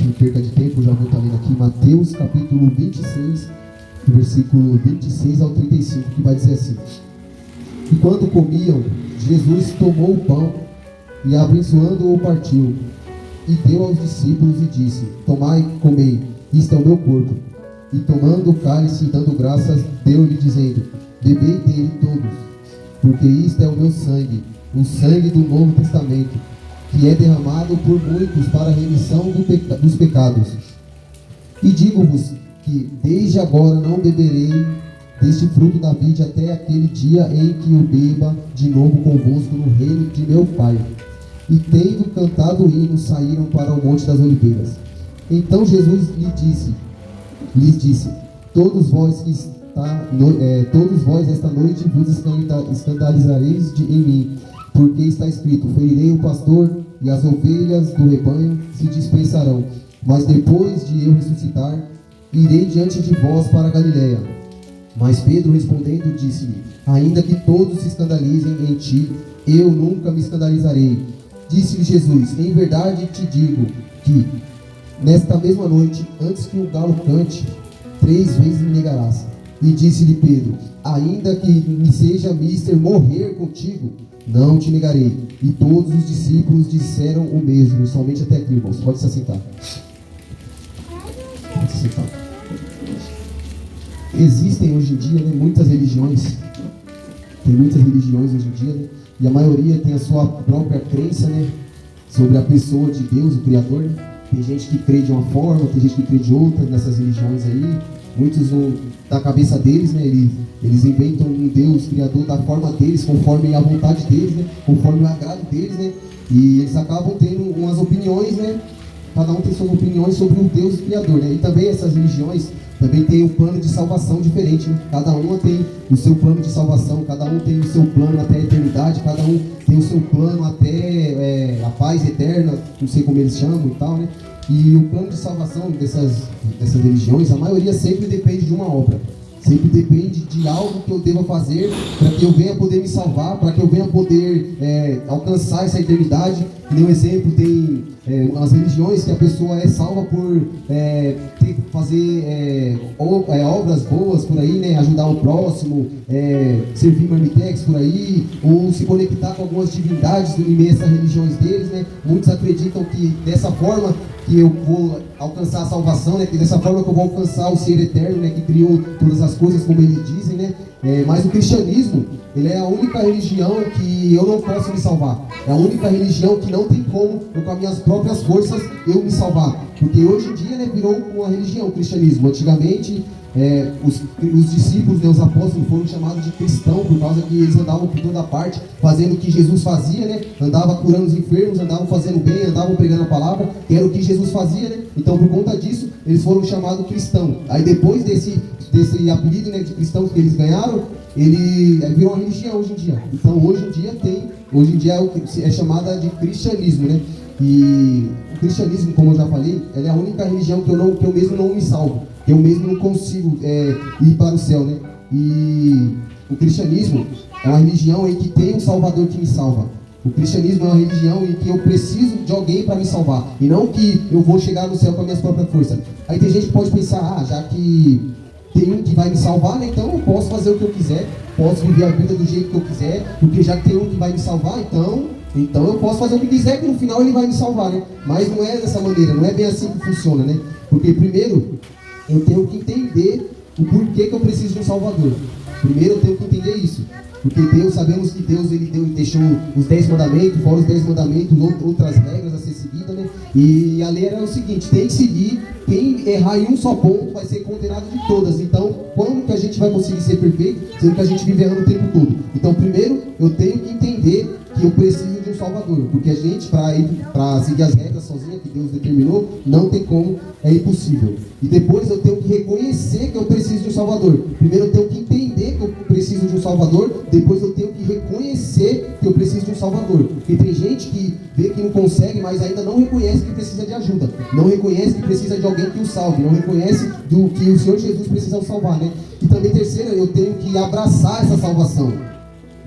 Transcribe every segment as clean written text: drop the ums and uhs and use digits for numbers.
sem perca de tempo, já vou estar lendo aqui Mateus capítulo 26, versículo 26 ao 35, que vai dizer assim: E quando comiam, Jesus tomou o pão e, abençoando-o, partiu, e deu aos discípulos e disse: Tomai e comei, isto é o meu corpo. E tomando o cálice e dando graças, deu-lhe, dizendo: Bebei dele todos, porque isto é o meu sangue, o sangue do Novo Testamento, que é derramado por muitos para a remissão dos pecados. E digo-vos que desde agora não beberei deste fruto da vide até aquele dia em que o beba de novo convosco no reino de meu Pai. E tendo cantado o hino, saíram para o Monte das Oliveiras. Então Jesus lhes disse: Todos vós esta noite vos escandalizareis em mim, porque está escrito: ferirei o pastor, e as ovelhas do rebanho se dispersarão. Mas depois de eu ressuscitar, irei diante de vós para a Galiléia. Mas Pedro respondendo disse-lhe: ainda que todos se escandalizem em ti, eu nunca me escandalizarei. Disse-lhe Jesus: em verdade te digo que nesta mesma noite, antes que o galo cante, 3 vezes me negarás. E disse-lhe Pedro: ainda que me seja mister morrer contigo, não te negarei. E todos os discípulos disseram o mesmo. E somente até aqui, irmãos. Pode se assentar. Pode se assentar. Existem hoje em dia, muitas religiões. Tem muitas religiões hoje em dia, e a maioria tem a sua própria crença, sobre a pessoa de Deus, o Criador. Tem gente que crê de uma forma, tem gente que crê de outra nessas religiões aí. Muitos, da cabeça deles, eles inventam um Deus Criador da forma deles, conforme a vontade deles, conforme o agrado deles, e eles acabam tendo umas opiniões, cada um tem suas opiniões sobre um Deus Criador, E também essas religiões também tem um plano de salvação diferente, Cada uma tem o seu plano de salvação, cada um tem o seu plano até a eternidade, cada um tem o seu plano até a paz eterna, não sei como eles chamam e tal, E o plano de salvação dessas religiões, a maioria sempre depende de uma obra. Sempre depende de algo que eu deva fazer para que eu venha poder me salvar, para que eu venha poder alcançar essa eternidade. Que nem um exemplo, tem as religiões que a pessoa é salva por fazer obras boas por aí, ajudar o próximo, servir marmitex por aí, ou se conectar com algumas divindades em meio a essas religiões deles, Muitos acreditam que dessa forma que eu vou alcançar a salvação, que dessa forma que eu vou alcançar o ser eterno, que criou todas as coisas, como eles dizem, mas o cristianismo, ele é a única religião que eu não posso me salvar. É a única religião que não tem como eu, com as minhas próprias forças, eu me salvar. Porque hoje em dia, virou uma religião, o cristianismo. Antigamente, os discípulos, os apóstolos foram chamados de cristão por causa que eles andavam por toda parte, fazendo o que Jesus fazia, Andava curando os enfermos, andavam fazendo bem, andavam pregando a palavra, que era o que Jesus fazia, Então, por conta disso, eles foram chamados cristão. Aí depois desse apelido, de cristãos que eles ganharam, ele virou uma religião hoje em dia. Então, hoje em dia é chamada de cristianismo, E o cristianismo, como eu já falei, ela é a única religião que eu mesmo não me salvo. Eu mesmo não consigo ir para o céu, E o cristianismo é uma religião em que tem um Salvador que me salva. O cristianismo é uma religião em que eu preciso de alguém para me salvar, e não que eu vou chegar no céu com a minha própria força. Aí tem gente que pode pensar: já que tem um que vai me salvar, então eu posso fazer o que eu quiser, posso viver a vida do jeito que eu quiser, porque já que tem um que vai me salvar, então eu posso fazer o que quiser, que no final ele vai me salvar, Mas não é dessa maneira, não é bem assim que funciona, Porque primeiro eu tenho que entender o porquê que eu preciso de um Salvador. Primeiro eu tenho que entender isso. Porque sabemos que Deus ele deixou os 10 mandamentos, fora os 10 mandamentos, outras regras a ser seguidas, E a lei era o seguinte: tem que seguir, quem errar em um só ponto vai ser condenado de todas. Então, como que a gente vai conseguir ser perfeito, sendo que a gente vive errando o tempo todo? Então, primeiro, eu tenho que entender que eu preciso de um Salvador, porque a gente, para seguir as regras sozinha que Deus determinou, não tem como, é impossível. E depois eu tenho que reconhecer que eu preciso de um Salvador. Primeiro eu tenho que entender que eu preciso de um Salvador, depois eu tenho que reconhecer que eu preciso de um Salvador. Porque tem gente que vê que não consegue, mas ainda não reconhece que precisa de ajuda, não reconhece que precisa de alguém que o salve, não reconhece que o Senhor Jesus precisa o salvar, E também terceiro, eu tenho que abraçar essa salvação.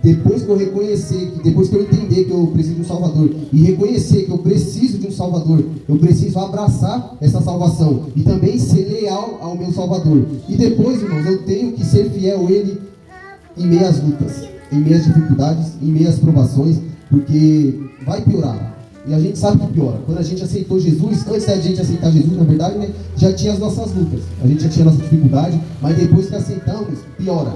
depois que eu reconhecer, depois que eu entender que eu preciso de um Salvador, e reconhecer que eu preciso de um Salvador, eu preciso abraçar essa salvação, e também ser leal ao meu Salvador. E depois, irmãos, eu tenho que ser fiel a Ele em meio às lutas, em meio às dificuldades, em meio às provações, porque vai piorar. E a gente sabe que piora. Quando a gente aceitou Jesus, antes da gente aceitar Jesus, na verdade, né, já tinha as nossas lutas. A gente já tinha a nossa dificuldade, mas depois que aceitamos, piora.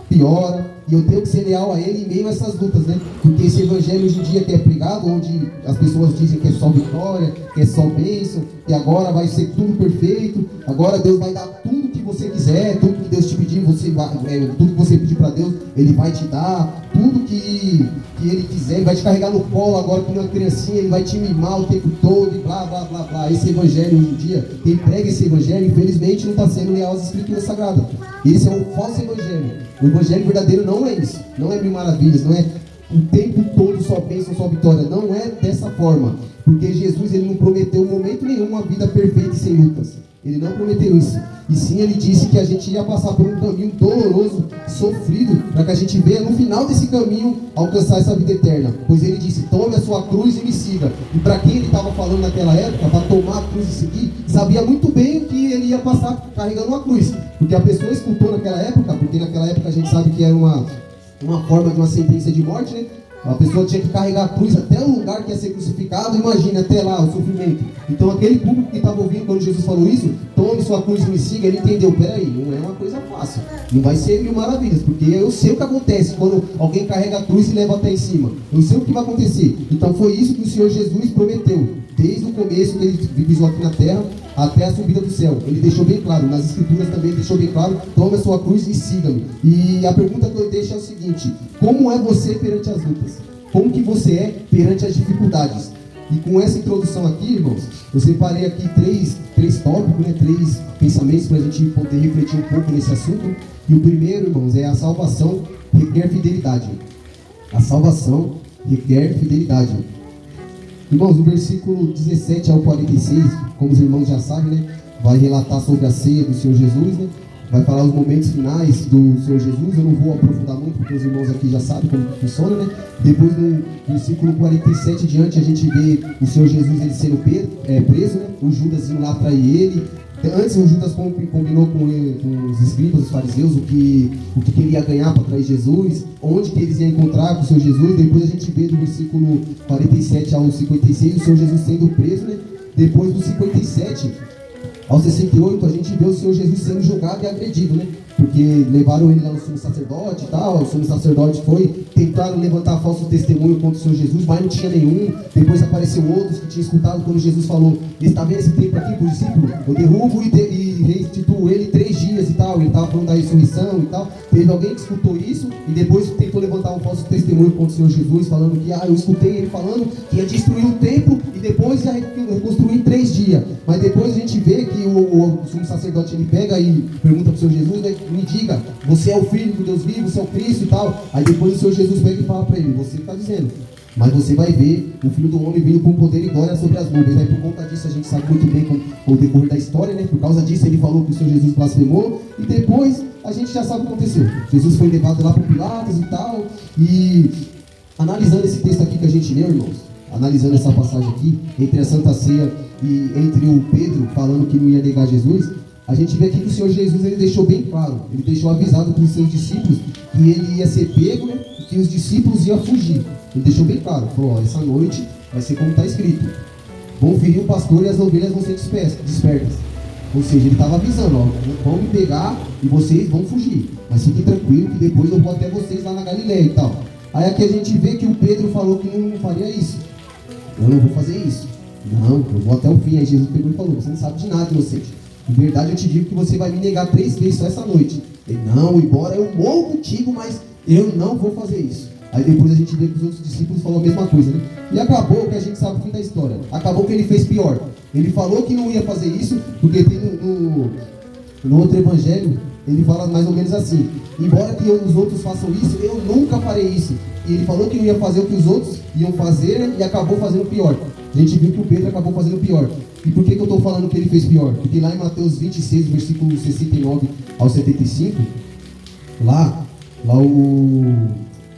Piora, e eu tenho que ser leal a Ele em meio a essas lutas, né? Porque esse evangelho hoje em dia que é pregado, onde as pessoas dizem que é só vitória, que é só bênção, que agora vai ser tudo perfeito, agora Deus vai dar tudo que você quiser, tudo que Deus te pedir, tudo que você pedir para Deus, Ele vai te dar, tudo que Ele quiser, Ele vai te carregar no colo agora como uma criancinha, Ele vai te mimar o tempo todo, e blá, blá, blá, blá. Esse evangelho hoje em dia, quem prega esse evangelho, infelizmente não está sendo leal às Escrituras Sagradas. Esse é um falso evangelho. O evangelho verdadeiro não é isso, não é mil maravilhas, não é o tempo todo só bênção, só vitória, não é dessa forma, porque Jesus, Ele não prometeu em momento nenhum uma vida perfeita e sem lutas. Ele não prometeu isso, e sim Ele disse que a gente ia passar por um caminho doloroso, sofrido, para que a gente venha no final desse caminho alcançar essa vida eterna. Pois Ele disse: tome a sua cruz e me siga. E para quem Ele estava falando naquela época, para tomar a cruz e seguir, sabia muito bem o que ele ia passar carregando uma cruz, porque a pessoa escutou naquela época, porque naquela época a gente sabe que era uma forma de uma sentença de morte, né? A pessoa tinha que carregar a cruz até o lugar que ia ser crucificado, imagina, até lá o sofrimento. Então aquele público que estava ouvindo quando Jesus falou isso, tome sua cruz e me siga, ele entendeu: peraí, não é uma coisa fácil, não vai ser mil maravilhas, porque eu sei o que acontece quando alguém carrega a cruz e leva até em cima, eu sei o que vai acontecer. Então foi isso que o Senhor Jesus prometeu, desde o começo que Ele pisou aqui na terra, até a subida do céu. Ele deixou bem claro, nas Escrituras também deixou bem claro: tome a sua cruz e siga-me. E a pergunta que eu deixo é o seguinte: como é você perante as lutas? Como que você é perante as dificuldades? E com essa introdução aqui, irmãos, eu separei aqui três tópicos, né, 3 pensamentos para a gente poder refletir um pouco nesse assunto. E o primeiro, irmãos, é: a salvação requer fidelidade. A salvação requer fidelidade. Irmãos, no versículo 17 ao 46, como os irmãos já sabem, né, vai relatar sobre a ceia do Senhor Jesus, né, vai falar os momentos finais do Senhor Jesus. Eu não vou aprofundar muito, porque os irmãos aqui já sabem como funciona, né. Depois, no versículo 47 diante, a gente vê o Senhor Jesus ele sendo preso, né, o Judas indo lá trair ele. Antes o Judas combinou com os escribas, os fariseus, o que ele ia ganhar para trair Jesus, onde que eles iam encontrar com o Senhor Jesus. Depois a gente vê do versículo 47 ao 56 o Senhor Jesus sendo preso, né? Depois do 57 ao 68 a gente vê o Senhor Jesus sendo julgado e agredido, né? Porque levaram ele lá no sumo sacerdote e tal, o sumo sacerdote tentaram levantar falso testemunho contra o Senhor Jesus, mas não tinha nenhum. Depois apareceu outros que tinham escutado quando Jesus falou: está vendo esse tempo aqui para os discípulos? Eu derrubo e restituo ele 3 dias e tal. Ele estava falando da ressurreição e tal. Teve alguém que escutou isso e depois tentou levantar um falso testemunho contra o Senhor Jesus, falando que eu escutei ele falando que ia destruir o templo e depois ia reconstruir em 3 dias. Mas depois a gente vê que o sumo sacerdote ele pega e pergunta para o Senhor Jesus, né: me diga, você é o Filho do Deus vivo, você é o Cristo e tal. Aí depois o Senhor Jesus pega e fala para ele: você está dizendo, mas você vai ver o Filho do Homem vindo com poder e glória sobre as nuvens. Aí por conta disso a gente sabe muito bem com o decorrer da história, né? Por causa disso ele falou que o Senhor Jesus blasfemou. E depois a gente já sabe o que aconteceu. Jesus foi levado lá para Pilatos e tal. E analisando esse texto aqui que a gente leu, irmãos, analisando essa passagem aqui, entre a Santa Ceia e entre o Pedro falando que não ia negar Jesus, a gente vê aqui que o Senhor Jesus ele deixou bem claro, ele deixou avisado para os seus discípulos que ele ia ser pego, né, e que os discípulos iam fugir. Ele deixou bem claro, falou: essa noite vai ser como está escrito: vão ferir o pastor e as ovelhas vão ser despertas. Ou seja, ele estava avisando: vão me pegar e vocês vão fugir, mas fiquem tranquilos que depois eu vou até vocês lá na Galileia e tal. Aí aqui a gente vê que o Pedro falou que não faria isso. Eu não vou fazer isso. Não, eu vou até o fim. Aí Jesus pegou e falou: você não sabe de nada, inocente. Em verdade eu te digo que você vai me negar 3 vezes só essa noite. Ele: não, embora eu morro contigo, mas eu não vou fazer isso. Aí depois a gente vê que os outros discípulos falaram a mesma coisa, né? E acabou que a gente sabe o fim da história. Acabou que ele fez pior. Ele falou que não ia fazer isso, porque tem no outro evangelho, ele fala mais ou menos assim: embora que os outros façam isso, eu nunca farei isso. E ele falou que não ia fazer o que os outros iam fazer, né? E acabou fazendo pior. A gente viu que o Pedro acabou fazendo pior. E por que eu estou falando que ele fez pior? Porque lá em Mateus 26, versículo 69 ao 75, lá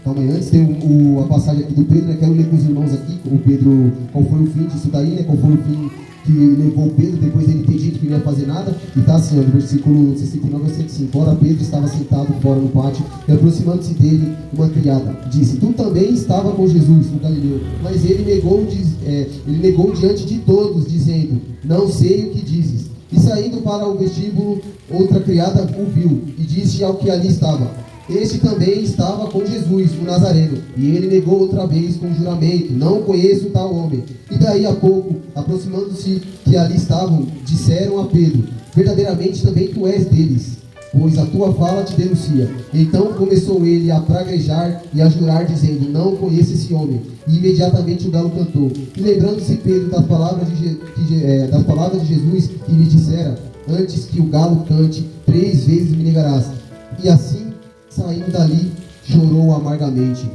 Calma aí, antes tem a passagem aqui do Pedro, né? Quero ler com os irmãos aqui, o Pedro, qual foi o fim disso daí, né? Qual foi o fim que levou o Pedro, depois ele ter dito que não ia fazer nada, e está assim, ó, no versículo 69 a 105. Ora, Pedro estava sentado fora no pátio, e aproximando-se dele, uma criada disse: tu também estava com Jesus, o Galileu. Mas ele negou diante de todos, dizendo: não sei o que dizes. E saindo para o vestíbulo, outra criada o viu, e disse ao que ali estava: este também estava com Jesus, o Nazareno. E ele negou outra vez com juramento: não conheço tal homem. E daí a pouco, aproximando-se que ali estavam, disseram a Pedro: verdadeiramente também tu és deles, pois a tua fala te denuncia. Então começou ele a praguejar e a jurar, dizendo: não conheço esse homem. E imediatamente o galo cantou. E lembrando-se Pedro das palavras de Jesus, que lhe dissera: antes que o galo cante, 3 vezes me negarás. E assim, saindo dali, chorou amargamente.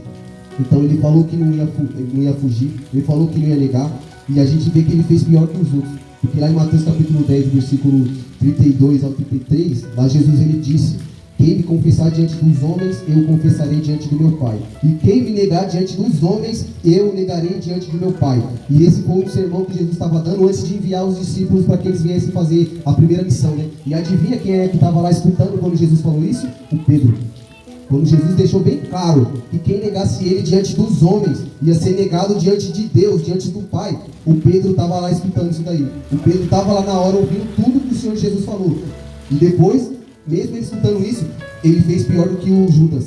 Então ele falou que não ia fugir, ele falou que não ia negar, e a gente vê que ele fez pior que os outros. Porque lá em Mateus capítulo 10, versículo 32 ao 33, lá Jesus ele disse: quem me confessar diante dos homens, eu confessarei diante do meu Pai. E quem me negar diante dos homens, eu negarei diante do meu Pai. E esse foi um sermão que Jesus estava dando antes de enviar os discípulos para que eles viessem fazer a primeira missão, né? E adivinha quem é que estava lá escutando quando Jesus falou isso? O Pedro. Quando Jesus deixou bem claro que quem negasse ele diante dos homens ia ser negado diante de Deus, diante do Pai, o Pedro estava lá escutando isso daí. O Pedro estava lá na hora ouvindo tudo que o Senhor Jesus falou. E depois, mesmo ele escutando isso, ele fez pior do que o Judas.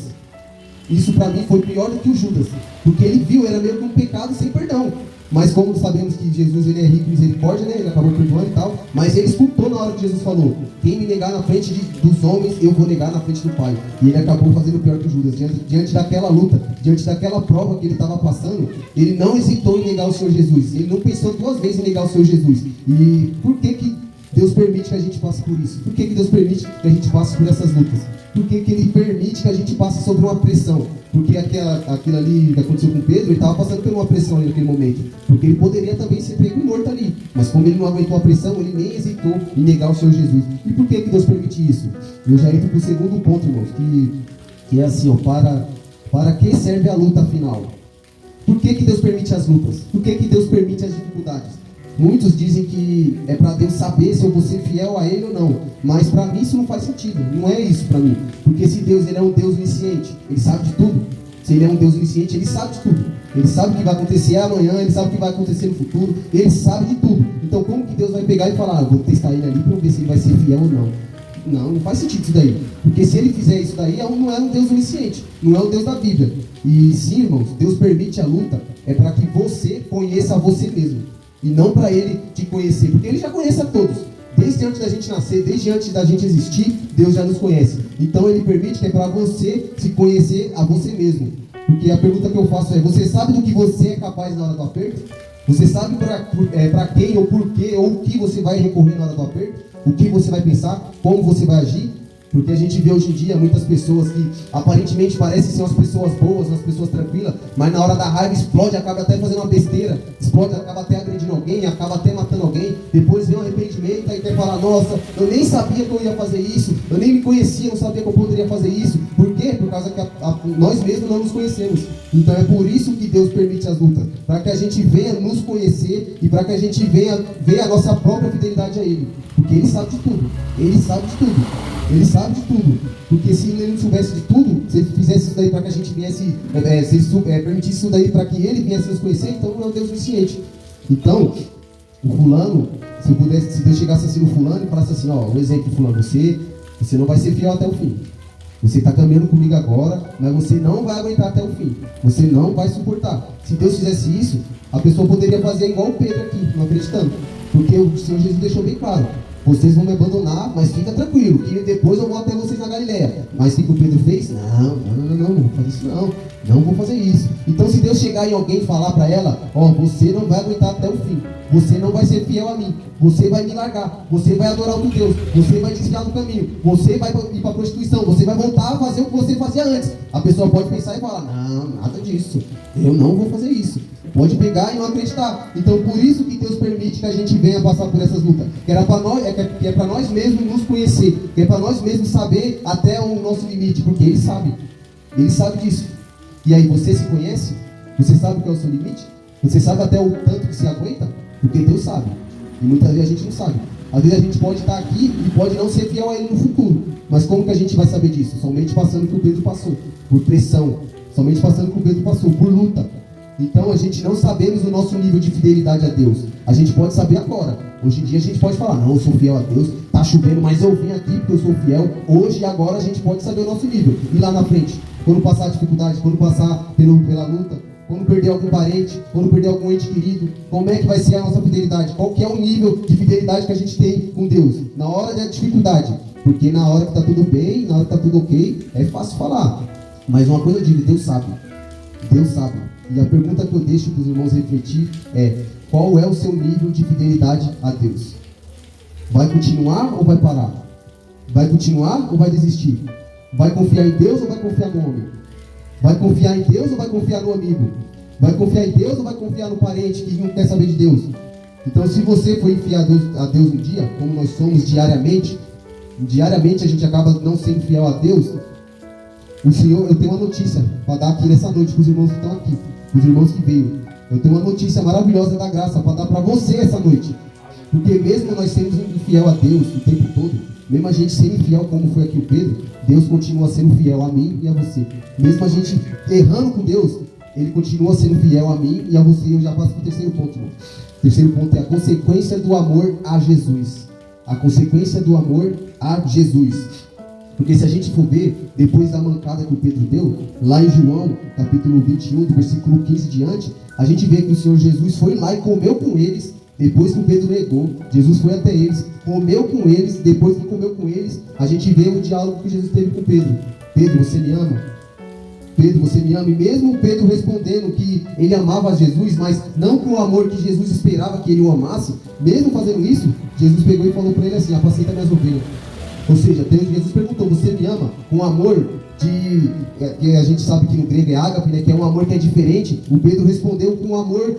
Isso para mim foi pior do que o Judas, porque ele viu, era meio que um pecado sem perdão. Mas como sabemos que Jesus ele é rico em misericórdia, né? Ele acabou perdoando e tal. Mas ele escutou na hora que Jesus falou: quem me negar na frente dos homens, eu vou negar na frente do Pai. E ele acabou fazendo pior que Judas. Diante daquela luta, diante daquela prova que ele estava passando, ele não hesitou em negar o Senhor Jesus. Ele não pensou 2 vezes em negar o Senhor Jesus. E por que Deus permite que a gente passe por isso? Por que Deus permite que a gente passe por essas lutas? Por que Ele permite que a gente passe sobre uma pressão? Porque aquilo ali que aconteceu com Pedro, ele estava passando por uma pressão ali naquele momento. Porque ele poderia também ser pego e morto ali. Mas como ele não aguentou a pressão, ele nem hesitou em negar o Senhor Jesus. E por que Deus permite isso? Eu já entro para o segundo ponto, irmãos, que é assim, ó, para que serve a luta final? Por que Deus permite as lutas? Por que Deus permite as dificuldades? Muitos dizem que é para Deus saber se eu vou ser fiel a Ele ou não. Mas para mim isso não faz sentido. Não é isso para mim. Porque se Deus ele é um Deus onisciente, Ele sabe de tudo. Se Ele é um Deus onisciente, Ele sabe de tudo. Ele sabe o que vai acontecer amanhã, Ele sabe o que vai acontecer no futuro. Ele sabe de tudo. Então como que Deus vai pegar e falar: vou testar ele ali para ver se ele vai ser fiel ou não? Não faz sentido isso daí. Porque se Ele fizer isso daí, não é um Deus onisciente. Não é o Deus da Bíblia. E sim, irmãos, Deus permite a luta é para que você conheça a você mesmo. E não para Ele te conhecer, porque Ele já conhece a todos. Desde antes da gente nascer, desde antes da gente existir, Deus já nos conhece. Então Ele permite que é para você se conhecer a você mesmo. Porque a pergunta que eu faço é: você sabe do que você é capaz na hora do aperto? Você sabe para quem ou por quê ou o que você vai recorrer na hora do aperto? O que você vai pensar? Como você vai agir? Porque a gente vê hoje em dia muitas pessoas que aparentemente parecem ser umas pessoas boas, umas pessoas tranquilas, mas na hora da raiva explode, acaba até fazendo uma besteira, explode, acaba até agredindo alguém, acaba até matando alguém, depois vem um arrependimento e quer falar: nossa, eu nem sabia que eu ia fazer isso, eu nem me conhecia, não sabia que eu poderia fazer isso. Por quê? Por causa que nós mesmos não nos conhecemos. Então é por isso que Deus permite as lutas, para que a gente venha nos conhecer e para que a gente venha ver a nossa própria fidelidade a Ele. Porque Ele sabe de tudo, Ele sabe de tudo. Ele sabe de tudo, porque se Ele não soubesse de tudo, se Ele fizesse isso daí para que a gente viesse, se Ele permitisse isso daí para que Ele viesse nos conhecer, então não é um Deus onisciente. Então, o fulano, se Deus chegasse assim no fulano e falasse assim: ó, um exemplo, fulano, você não vai ser fiel até o fim. Você está caminhando comigo agora, mas você não vai aguentar até o fim. Você não vai suportar. Se Deus fizesse isso, a pessoa poderia fazer igual o Pedro aqui, não acreditando. Porque o Senhor Jesus deixou bem claro: vocês vão me abandonar, mas fica tranquilo, que depois eu vou até vocês na Galileia. Mas o que o Pedro fez? Não vou fazer isso não vou fazer isso. Então se Deus chegar em alguém e falar para ela: ó, você não vai aguentar até o fim, você não vai ser fiel a mim, você vai me largar, você vai adorar outro Deus, você vai desviar do caminho, você vai ir para a prostituição, você vai voltar a fazer o que você fazia antes. A pessoa pode pensar e falar: não, nada disso, eu não vou fazer isso. Pode pegar e não acreditar. Então por isso que Deus permite que a gente venha passar por essas lutas. Que é para nós mesmos nos conhecer. Que é para nós mesmos saber até o nosso limite. Porque Ele sabe. Ele sabe disso. E aí, você se conhece? Você sabe o que é o seu limite? Você sabe até o tanto que se aguenta? Porque Deus sabe. E muitas vezes a gente não sabe. Às vezes a gente pode estar aqui e pode não ser fiel a Ele no futuro. Mas como que a gente vai saber disso? Somente passando o que o Pedro passou. Por pressão. Somente passando o que o Pedro passou. Por luta. Então a gente não sabemos o nosso nível de fidelidade a Deus. A gente pode saber agora. Hoje em dia a gente pode falar, não, eu sou fiel a Deus. Tá chovendo, mas eu vim aqui porque eu sou fiel. Hoje e agora a gente pode saber o nosso nível. E lá na frente, quando passar a dificuldade, quando passar pela luta, quando perder algum parente, quando perder algum ente querido, como é que vai ser a nossa fidelidade? Qual que é o nível de fidelidade que a gente tem com Deus? Na hora da dificuldade. Porque na hora que está tudo bem, na hora que está tudo ok, é fácil falar. Mas uma coisa eu digo, Deus sabe. Deus sabe. E a pergunta que eu deixo para os irmãos refletir é: qual é o seu nível de fidelidade a Deus? Vai continuar ou vai parar? Vai continuar ou vai desistir? Vai confiar em Deus ou vai confiar no homem? Vai confiar em Deus ou vai confiar no amigo? Vai confiar em Deus ou vai confiar no parente que não quer saber de Deus? Então, se você for fiel a Deus um dia, como nós somos diariamente a gente acaba não sendo fiel a Deus. O Senhor, eu tenho uma notícia para dar aqui nessa noite para os irmãos que estão aqui, para os irmãos que veio. Eu tenho uma notícia maravilhosa da graça para dar para você essa noite. Porque mesmo nós sendo infiel a Deus o tempo todo, mesmo a gente sendo infiel como foi aqui o Pedro, Deus continua sendo fiel a mim e a você. Mesmo a gente errando com Deus, Ele continua sendo fiel a mim e a você. E eu já passo para o terceiro ponto, irmão. O terceiro ponto é a consequência do amor a Jesus. A consequência do amor a Jesus. Porque se a gente for ver, depois da mancada que o Pedro deu, lá em João, capítulo 21, do versículo 15 diante, a gente vê que o Senhor Jesus foi lá e comeu com eles, depois que o Pedro negou. Jesus foi até eles, comeu com eles, depois que comeu com eles, a gente vê o diálogo que Jesus teve com Pedro. Pedro, você me ama? Pedro, você me ama? E mesmo Pedro respondendo que ele amava Jesus, mas não com o amor que Jesus esperava que ele o amasse, mesmo fazendo isso, Jesus pegou e falou para ele assim: apacenta minhas ovelhas. Ou seja, Jesus perguntou: você me ama? Com amor que a gente sabe que no grego é ágape, né, que é um amor que é diferente. O Pedro respondeu com amor,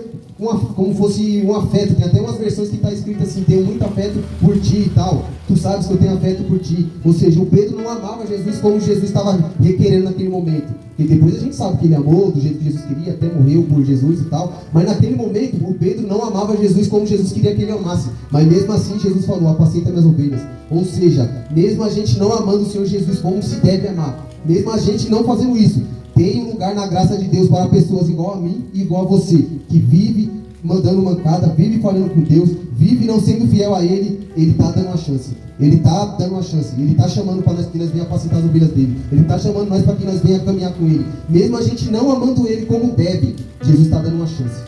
como fosse um afeto. Tem até umas versões que está escrito assim: tenho muito afeto por ti e tal. Tu sabes que eu tenho afeto por ti. Ou seja, o Pedro não amava Jesus como Jesus estava requerendo naquele momento. E depois a gente sabe que ele amou do jeito que Jesus queria, até morreu por Jesus e tal. Mas naquele momento, o Pedro não amava Jesus como Jesus queria que ele amasse. Mas mesmo assim, Jesus falou: apacenta minhas ovelhas. Ou seja, mesmo a gente não amando o Senhor Jesus como se deve amar, mesmo a gente não fazendo isso, tem um lugar na graça de Deus para pessoas igual a mim e igual a você, que vive mandando mancada, vive falando com Deus, vive não sendo fiel a Ele. Ele está dando uma chance. Ele está dando uma chance. Ele está chamando para nós que nós venhamos apacentar as ovelhas dele. Ele está chamando nós para que nós venhamos caminhar com Ele. Mesmo a gente não amando Ele como deve, Jesus está dando uma chance.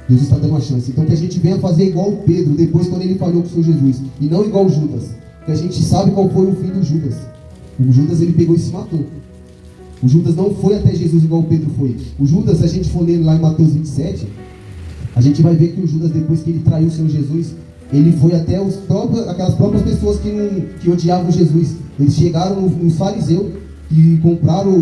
Jesus está dando uma chance. Então que a gente venha fazer igual o Pedro, depois quando ele falhou com o Senhor Jesus, e não igual o Judas. Que a gente sabe qual foi o fim do Judas. O Judas, ele pegou e se matou. O Judas não foi até Jesus igual o Pedro foi. O Judas, se a gente for ler lá em Mateus 27, a gente vai ver que o Judas, depois que ele traiu o Senhor Jesus, ele foi até aquelas próprias pessoas que odiavam Jesus. Eles chegaram nos fariseus que compraram,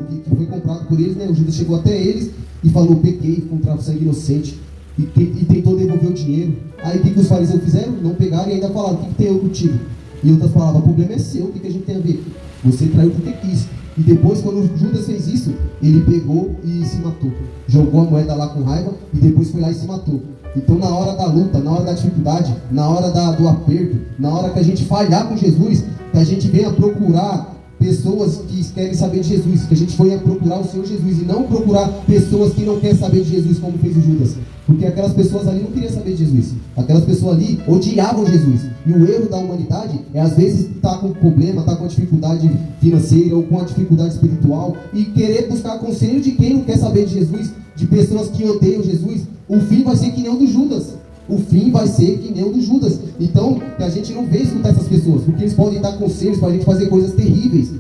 que foi comprado por eles, né? O Judas chegou até eles e falou: pequei contra o sangue inocente, e tentou devolver o dinheiro. Aí o que os fariseus fizeram? Não pegaram e ainda falaram: o que tem eu contigo? Em outras palavras, o problema é seu, o que a gente tem a ver? Você traiu porque quis. E depois, quando o Judas fez isso, ele pegou e se matou. Jogou a moeda lá com raiva e depois foi lá e se matou. Então, na hora da luta, na hora da dificuldade, na hora do aperto, na hora que a gente falhar com Jesus, que a gente venha procurar pessoas que querem saber de Jesus, que a gente venha procurar o Senhor Jesus e não procurar pessoas que não querem saber de Jesus, como fez o Judas. Porque aquelas pessoas ali não queriam saber de Jesus. Aquelas pessoas ali odiavam Jesus. E o erro da humanidade é, às vezes, estar com problema, estar com dificuldade financeira ou com a dificuldade espiritual e querer buscar conselho de quem não quer saber de Jesus, de pessoas que odeiam Jesus. O fim vai ser que nem o do Judas. O fim vai ser que nem o do Judas. Então, que a gente não vê escutar essas pessoas, porque eles podem dar conselhos para a gente fazer coisas terríveis,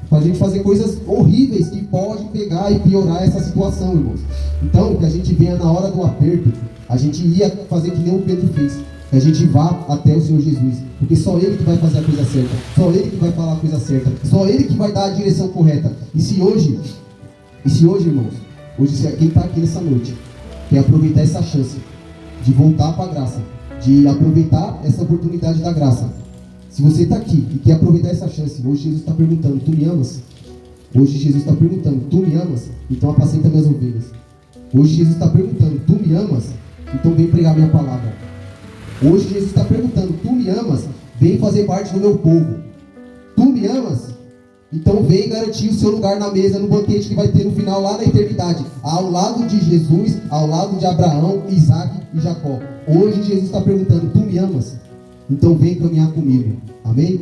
para a gente fazer coisas horríveis que podem pegar e piorar essa situação, irmãos. Então, que a gente venha na hora do aperto, a gente ia fazer que nem o Pedro fez, que a gente vá até o Senhor Jesus, porque só Ele que vai fazer a coisa certa, só Ele que vai falar a coisa certa, só Ele que vai dar a direção correta. E se hoje, irmãos, hoje quem está aqui nessa noite quer aproveitar essa chance de voltar para a graça, de aproveitar essa oportunidade da graça. Se você está aqui e quer aproveitar essa chance, hoje Jesus está perguntando: tu me amas? Hoje Jesus está perguntando, tu me amas? Então apacenta minhas ovelhas. Hoje Jesus está perguntando, tu me amas? Então vem pregar minha palavra. Hoje Jesus está perguntando, tu me amas? Vem fazer parte do meu povo. Tu me amas? Então vem garantir o seu lugar na mesa, no banquete que vai ter no final, lá na eternidade, ao lado de Jesus, ao lado de Abraão, Isaac e Jacó. Hoje Jesus está perguntando, tu me amas? Então vem caminhar comigo. Amém?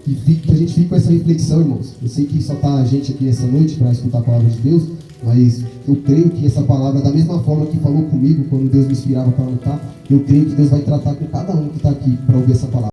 E que a gente fique com essa reflexão, irmãos. Eu sei que só está a gente aqui essa noite para escutar a palavra de Deus, mas eu creio que essa palavra, da mesma forma que falou comigo quando Deus me inspirava para lutar, eu creio que Deus vai tratar com cada um que está aqui para ouvir essa palavra.